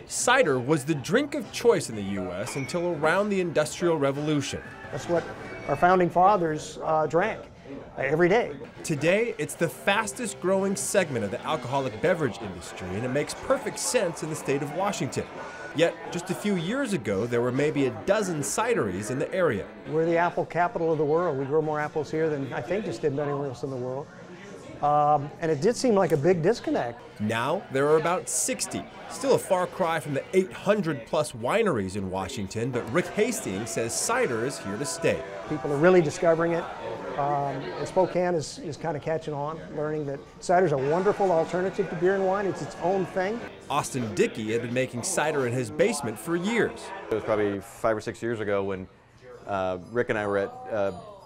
Cider was the drink of choice in the U.S. until around the Industrial Revolution. That's what our founding fathers drank every day. Today, it's the fastest growing segment of the alcoholic beverage industry, and it makes perfect sense in the state of Washington. Yet, just a few years ago, there were maybe a dozen cideries in the area. We're the apple capital of the world. We grow more apples here than I think just did anywhere else in the world. And it did seem like a big disconnect. Now, there are about 60. Still a far cry from the 800 plus wineries in Washington, but Rick Hastings says cider is here to stay. People are really discovering it. And Spokane is kind of catching on, learning that cider is a wonderful alternative to beer and wine. It's its own thing. Austin Dickey had been making cider in his basement for years. It was probably 5 or 6 years ago when Rick and I were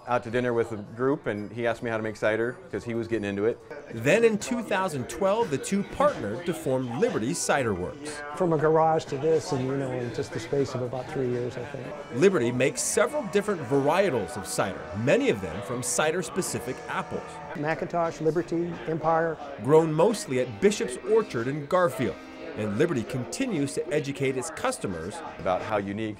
out to dinner with a group, and he asked me how to make cider because he was getting into it. Then in 2012, the two partnered to form Liberty Cider Works. From a garage to this, and in just the space of about 3 years, I think. Liberty makes several different varietals of cider, many of them from cider-specific apples. McIntosh, Liberty, Empire. Grown mostly at Bishop's Orchard in Garfield. And Liberty continues to educate its customers about how unique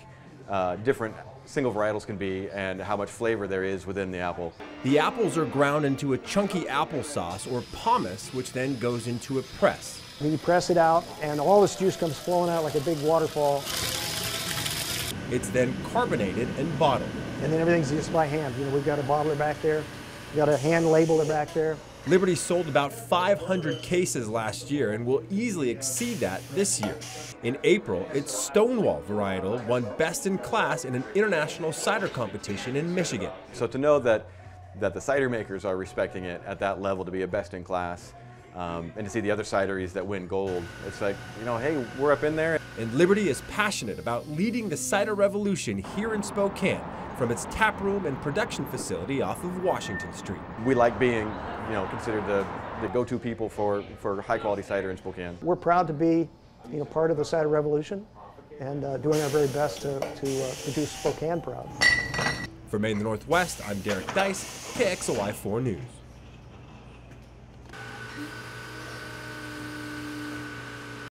different single varietals can be and how much flavor there is within the apple. The apples are ground into a chunky applesauce or pomace, which then goes into a press. You press it out, and all this juice comes flowing out like a big waterfall. It's then carbonated and bottled. And then everything's just by hand. We've got a bottler back there. We've got a hand labeler back there. Liberty sold about 500 cases last year and will easily exceed that this year. In April, its Stonewall varietal won Best in Class in an international cider competition in Michigan. So to know that the cider makers are respecting it at that level to be a best in class, and to see the other cideries that win gold, it's like, hey, we're up in there. And Liberty is passionate about leading the cider revolution here in Spokane from its tap room and production facility off of Washington Street. We like being, considered the go-to people for high-quality cider in Spokane. We're proud to be, part of the cider revolution and doing our very best to do Spokane proud. For Maine the Northwest, I'm Derek Dice, KXLY 4 News.